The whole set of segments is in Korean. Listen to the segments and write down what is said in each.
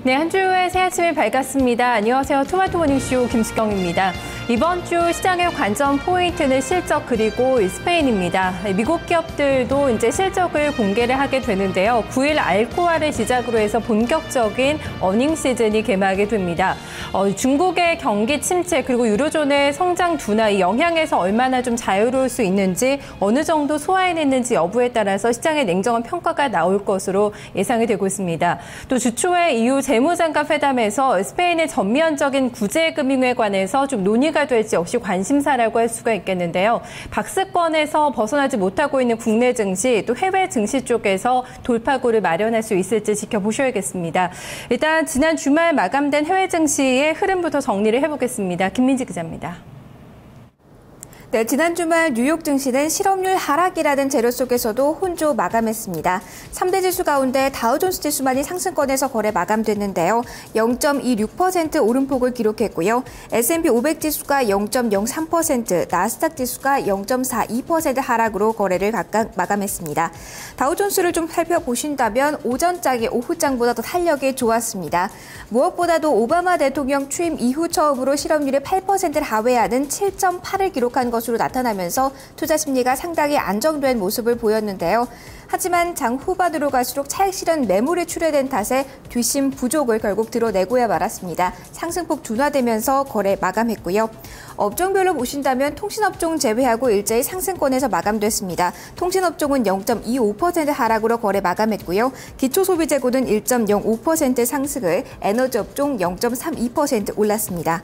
네, 한 주의 새 아침이 밝았습니다. 안녕하세요. 토마토 모닝쇼 김수경입니다. 이번 주 시장의 관전 포인트는 실적 그리고 스페인입니다. 미국 기업들도 이제 실적을 공개를 하게 되는데요. 9일 알코아를 시작으로 해서 본격적인 어닝 시즌이 개막하게 됩니다. 중국의 경기 침체 그리고 유로존의 성장 둔화 이 영향에서 얼마나 좀 자유로울 수 있는지 어느 정도 소화해냈는지 여부에 따라서 시장의 냉정한 평가가 나올 것으로 예상이 되고 있습니다. 또 주초에 EU 재무장관 회담에서 스페인의 전면적인 구제금융에 관해서 좀 논의가 될지 역시 관심사라고 할 수가 있겠는데요. 박스권에서 벗어나지 못하고 있는 국내 증시 또 해외 증시 쪽에서 돌파구를 마련할 수 있을지 지켜보셔야겠습니다. 일단 지난 주말 마감된 해외 증시의 흐름부터 정리를 해보겠습니다. 김민지 기자입니다. 네, 지난 주말 뉴욕 증시는 실업률 하락이라는 재료 속에서도 혼조 마감했습니다. 3대 지수 가운데 다우존스 지수만이 상승권에서 거래 마감됐는데요. 0.26% 오름폭을 기록했고요. S&P 500 지수가 0.03%, 나스닥 지수가 0.42% 하락으로 거래를 각각 마감했습니다. 다우존스를 좀 살펴보신다면 오전장이 오후장보다 더 탄력이 좋았습니다. 무엇보다도 오바마 대통령 취임 이후 처음으로 실업률이 8%를 하회하는 7.8을 기록한 것으로 나타나면서 투자 심리가 상당히 안정된 모습을 보였는데요. 하지만 장 후반으로 갈수록 차익 실현 매물이 출회된 탓에 뒷심 부족을 결국 드러내고야 말았습니다. 상승폭 둔화되면서 거래 마감했고요. 업종별로 보신다면 통신업종 제외하고 일제히 상승권에서 마감됐습니다. 통신업종은 0.25% 하락으로 거래 마감했고요. 기초소비재고는 1.05% 상승을, 에너지업종 0.32% 올랐습니다.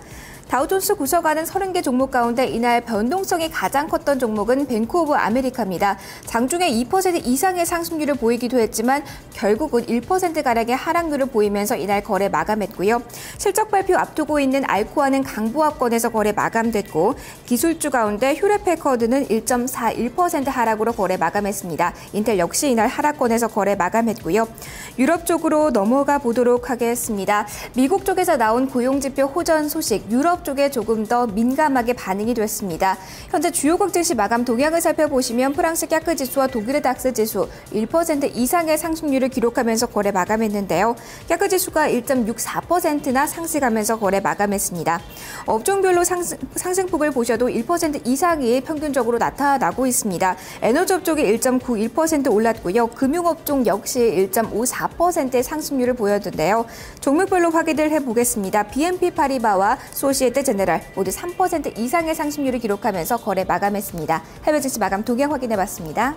다우존스 구성하는 30개 종목 가운데 이날 변동성이 가장 컸던 종목은 뱅크 오브 아메리카입니다. 장중에 2% 이상의 상승률을 보이기도 했지만 결국은 1%가량의 하락률을 보이면서 이날 거래 마감했고요. 실적 발표 앞두고 있는 알코아는 강보합권에서 거래 마감됐고 기술주 가운데 휴렛패커드는 1.41% 하락으로 거래 마감했습니다. 인텔 역시 이날 하락권에서 거래 마감했고요. 유럽 쪽으로 넘어가 보도록 하겠습니다. 미국 쪽에서 나온 고용지표 호전 소식, 유럽 쪽에 조금 더 민감하게 반응이 됐습니다. 현재 주요국 증시 마감 동향을 살펴보시면 프랑스 캬크 지수와 독일의 닥스 지수 1% 이상의 상승률을 기록하면서 거래 마감했는데요. 캬크 지수가 1.64%나 상승하면서 거래 마감했습니다. 업종별로 상승폭을 보셔도 1% 이상이 평균적으로 나타나고 있습니다. 에너지업종이 1.91% 올랐고요. 금융업종 역시 1.54%의 상승률을 보였는데요. 종목별로 확인을 해보겠습니다. BNP 파리바와 소시에테 제네럴 모두 3% 이상의 상승률을 기록하면서 거래 마감했습니다. 해외 증시 마감 동향 확인해봤습니다.